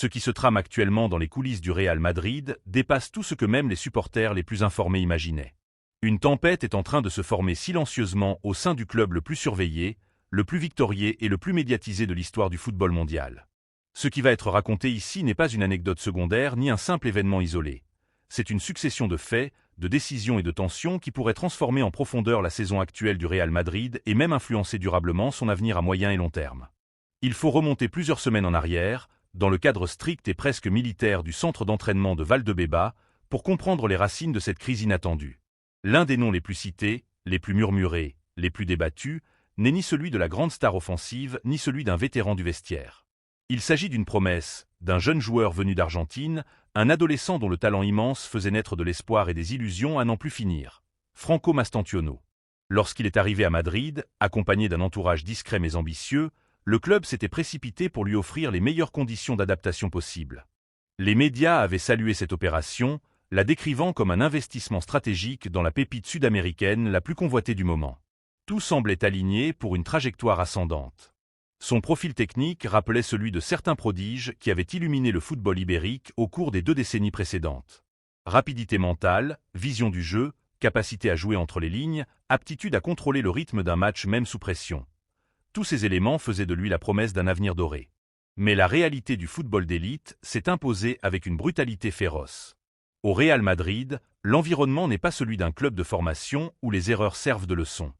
Ce qui se trame actuellement dans les coulisses du Real Madrid dépasse tout ce que même les supporters les plus informés imaginaient. Une tempête est en train de se former silencieusement au sein du club le plus surveillé, le plus victorié et le plus médiatisé de l'histoire du football mondial. Ce qui va être raconté ici n'est pas une anecdote secondaire ni un simple événement isolé. C'est une succession de faits, de décisions et de tensions qui pourraient transformer en profondeur la saison actuelle du Real Madrid et même influencer durablement son avenir à moyen et long terme. Il faut remonter plusieurs semaines en arrière, dans le cadre strict et presque militaire du centre d'entraînement de Valdebeba, pour comprendre les racines de cette crise inattendue. L'un des noms les plus cités, les plus murmurés, les plus débattus, n'est ni celui de la grande star offensive, ni celui d'un vétéran du vestiaire. Il s'agit d'une promesse, d'un jeune joueur venu d'Argentine, un adolescent dont le talent immense faisait naître de l'espoir et des illusions à n'en plus finir. Franco Mastantuono. Lorsqu'il est arrivé à Madrid, accompagné d'un entourage discret mais ambitieux, le club s'était précipité pour lui offrir les meilleures conditions d'adaptation possibles. Les médias avaient salué cette opération, la décrivant comme un investissement stratégique dans la pépite sud-américaine la plus convoitée du moment. Tout semblait aligné pour une trajectoire ascendante. Son profil technique rappelait celui de certains prodiges qui avaient illuminé le football ibérique au cours des 2 décennies précédentes. Rapidité mentale, vision du jeu, capacité à jouer entre les lignes, aptitude à contrôler le rythme d'un match même sous pression. Tous ces éléments faisaient de lui la promesse d'un avenir doré. Mais la réalité du football d'élite s'est imposée avec une brutalité féroce. Au Real Madrid, l'environnement n'est pas celui d'un club de formation où les erreurs servent de leçon.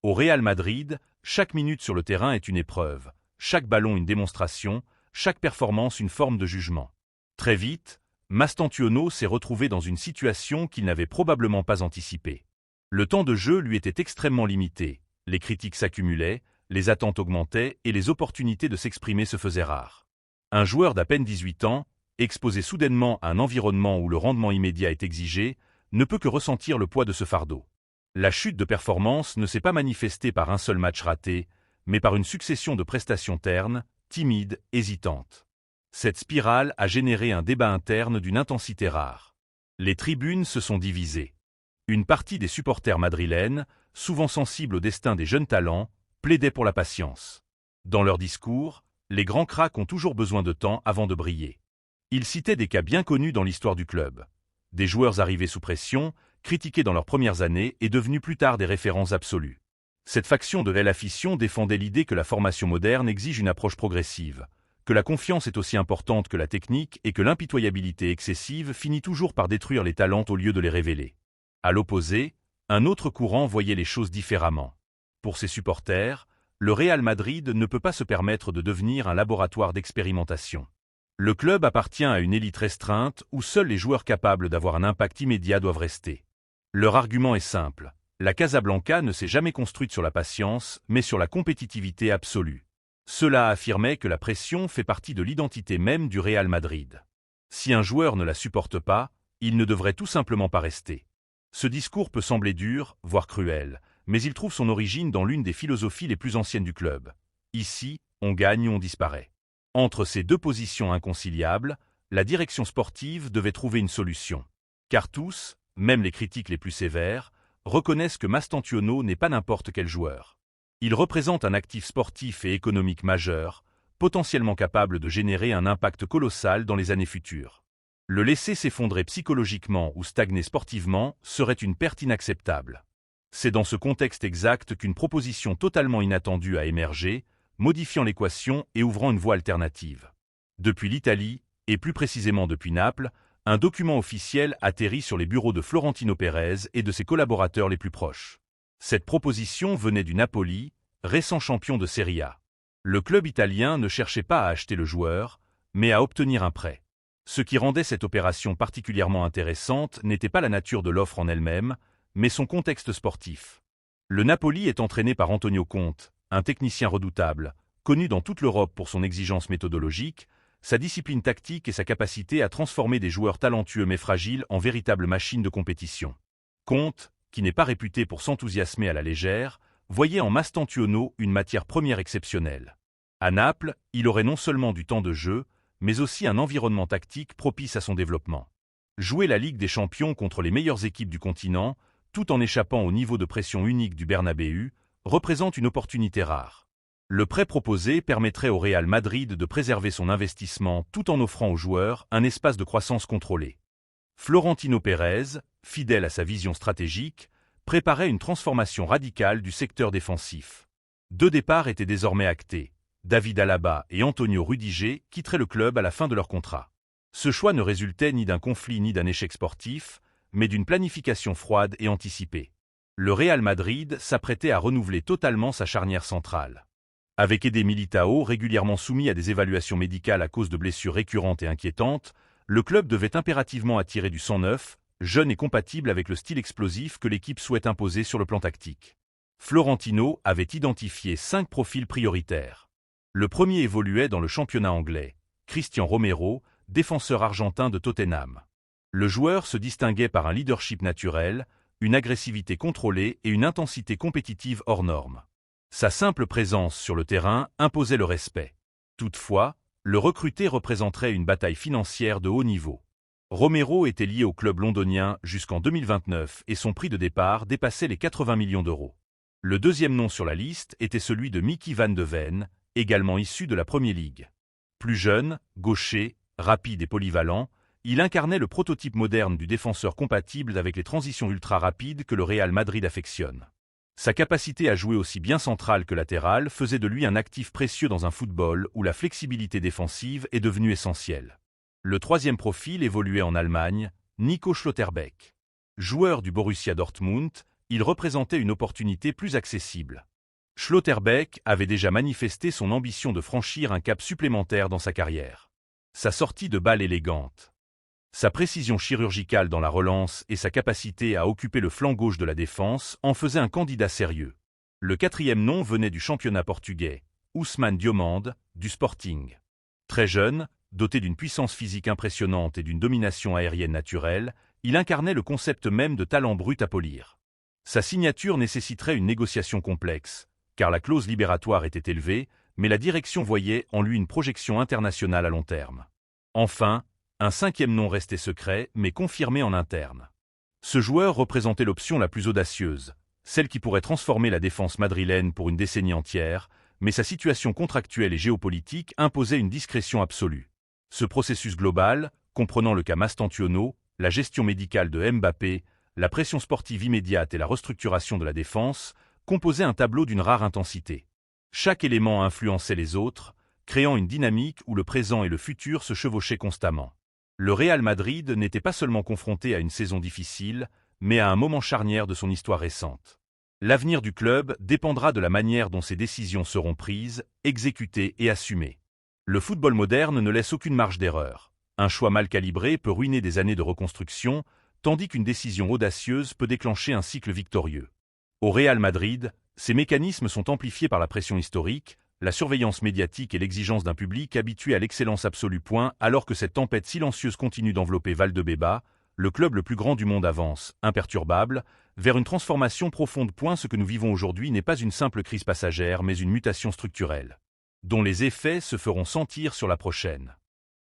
Au Real Madrid, chaque minute sur le terrain est une épreuve, chaque ballon une démonstration, chaque performance une forme de jugement. Très vite, Mastantuono s'est retrouvé dans une situation qu'il n'avait probablement pas anticipée. Le temps de jeu lui était extrêmement limité, les critiques s'accumulaient, les attentes augmentaient et les opportunités de s'exprimer se faisaient rares. Un joueur d'à peine 18 ans, exposé soudainement à un environnement où le rendement immédiat est exigé, ne peut que ressentir le poids de ce fardeau. La chute de performance ne s'est pas manifestée par un seul match raté, mais par une succession de prestations ternes, timides, hésitantes. Cette spirale a généré un débat interne d'une intensité rare. Les tribunes se sont divisées. Une partie des supporters madrilènes, souvent sensibles au destin des jeunes talents, plaidaient pour la patience. Dans leurs discours, les grands cracks ont toujours besoin de temps avant de briller. Ils citaient des cas bien connus dans l'histoire du club. Des joueurs arrivés sous pression, critiqués dans leurs premières années et devenus plus tard des références absolues. Cette faction de l'afition défendait l'idée que la formation moderne exige une approche progressive, que la confiance est aussi importante que la technique et que l'impitoyabilité excessive finit toujours par détruire les talents au lieu de les révéler. À l'opposé, un autre courant voyait les choses différemment. Pour ses supporters, le Real Madrid ne peut pas se permettre de devenir un laboratoire d'expérimentation. Le club appartient à une élite restreinte où seuls les joueurs capables d'avoir un impact immédiat doivent rester. Leur argument est simple. La Casablanca ne s'est jamais construite sur la patience, mais sur la compétitivité absolue. Cela affirmait que la pression fait partie de l'identité même du Real Madrid. Si un joueur ne la supporte pas, il ne devrait tout simplement pas rester. Ce discours peut sembler dur, voire cruel, mais il trouve son origine dans l'une des philosophies les plus anciennes du club. Ici, on gagne ou on disparaît. Entre ces 2 positions inconciliables, la direction sportive devait trouver une solution. Car tous, même les critiques les plus sévères, reconnaissent que Mastantuono n'est pas n'importe quel joueur. Il représente un actif sportif et économique majeur, potentiellement capable de générer un impact colossal dans les années futures. Le laisser s'effondrer psychologiquement ou stagner sportivement serait une perte inacceptable. C'est dans ce contexte exact qu'une proposition totalement inattendue a émergé, modifiant l'équation et ouvrant une voie alternative. Depuis l'Italie, et plus précisément depuis Naples, un document officiel atterrit sur les bureaux de Florentino Pérez et de ses collaborateurs les plus proches. Cette proposition venait du Napoli, récent champion de Serie A. Le club italien ne cherchait pas à acheter le joueur, mais à obtenir un prêt. Ce qui rendait cette opération particulièrement intéressante n'était pas la nature de l'offre en elle-même, mais son contexte sportif. Le Napoli est entraîné par Antonio Conte, un technicien redoutable, connu dans toute l'Europe pour son exigence méthodologique, sa discipline tactique et sa capacité à transformer des joueurs talentueux mais fragiles en véritables machines de compétition. Conte, qui n'est pas réputé pour s'enthousiasmer à la légère, voyait en Mastantuono une matière première exceptionnelle. À Naples, il aurait non seulement du temps de jeu, mais aussi un environnement tactique propice à son développement. Jouer la Ligue des Champions contre les meilleures équipes du continent, tout en échappant au niveau de pression unique du Bernabéu, représente une opportunité rare. Le prêt proposé permettrait au Real Madrid de préserver son investissement tout en offrant aux joueurs un espace de croissance contrôlé. Florentino Pérez, fidèle à sa vision stratégique, préparait une transformation radicale du secteur défensif. 2 départs étaient désormais actés. David Alaba et Antonio Rudiger quitteraient le club à la fin de leur contrat. Ce choix ne résultait ni d'un conflit ni d'un échec sportif, mais d'une planification froide et anticipée. Le Real Madrid s'apprêtait à renouveler totalement sa charnière centrale. Avec Eder Militao régulièrement soumis à des évaluations médicales à cause de blessures récurrentes et inquiétantes, le club devait impérativement attirer du sang neuf, jeune et compatible avec le style explosif que l'équipe souhaite imposer sur le plan tactique. Florentino avait identifié 5 profils prioritaires. Le premier évoluait dans le championnat anglais, Cristian Romero, défenseur argentin de Tottenham. Le joueur se distinguait par un leadership naturel, une agressivité contrôlée et une intensité compétitive hors norme. Sa simple présence sur le terrain imposait le respect. Toutefois, le recruter représenterait une bataille financière de haut niveau. Romero était lié au club londonien jusqu'en 2029 et son prix de départ dépassait les 80 millions d'euros. Le deuxième nom sur la liste était celui de Mickey Van de Ven, également issu de la Premier League. Plus jeune, gaucher, rapide et polyvalent, il incarnait le prototype moderne du défenseur compatible avec les transitions ultra rapides que le Real Madrid affectionne. Sa capacité à jouer aussi bien central que latéral faisait de lui un actif précieux dans un football où la flexibilité défensive est devenue essentielle. Le troisième profil évoluait en Allemagne, Nico Schlotterbeck. Joueur du Borussia Dortmund, il représentait une opportunité plus accessible. Schlotterbeck avait déjà manifesté son ambition de franchir un cap supplémentaire dans sa carrière. Sa sortie de balle élégante, sa précision chirurgicale dans la relance et sa capacité à occuper le flanc gauche de la défense en faisaient un candidat sérieux. Le quatrième nom venait du championnat portugais, Ousmane Diomande, du Sporting. Très jeune, doté d'une puissance physique impressionnante et d'une domination aérienne naturelle, il incarnait le concept même de talent brut à polir. Sa signature nécessiterait une négociation complexe, car la clause libératoire était élevée, mais la direction voyait en lui une projection internationale à long terme. Enfin, un cinquième nom restait secret, mais confirmé en interne. Ce joueur représentait l'option la plus audacieuse, celle qui pourrait transformer la défense madrilène pour une décennie entière, mais sa situation contractuelle et géopolitique imposait une discrétion absolue. Ce processus global, comprenant le cas Mastantuono, la gestion médicale de Mbappé, la pression sportive immédiate et la restructuration de la défense, composait un tableau d'une rare intensité. Chaque élément influençait les autres, créant une dynamique où le présent et le futur se chevauchaient constamment. Le Real Madrid n'était pas seulement confronté à une saison difficile, mais à un moment charnière de son histoire récente. L'avenir du club dépendra de la manière dont ces décisions seront prises, exécutées et assumées. Le football moderne ne laisse aucune marge d'erreur. Un choix mal calibré peut ruiner des années de reconstruction, tandis qu'une décision audacieuse peut déclencher un cycle victorieux. Au Real Madrid, ces mécanismes sont amplifiés par la pression historique, la surveillance médiatique et l'exigence d'un public habitué à l'excellence absolue. Alors que cette tempête silencieuse continue d'envelopper Valdebeba, le club le plus grand du monde avance, imperturbable, vers une transformation profonde. Ce que nous vivons aujourd'hui n'est pas une simple crise passagère mais une mutation structurelle, dont les effets se feront sentir sur la prochaine.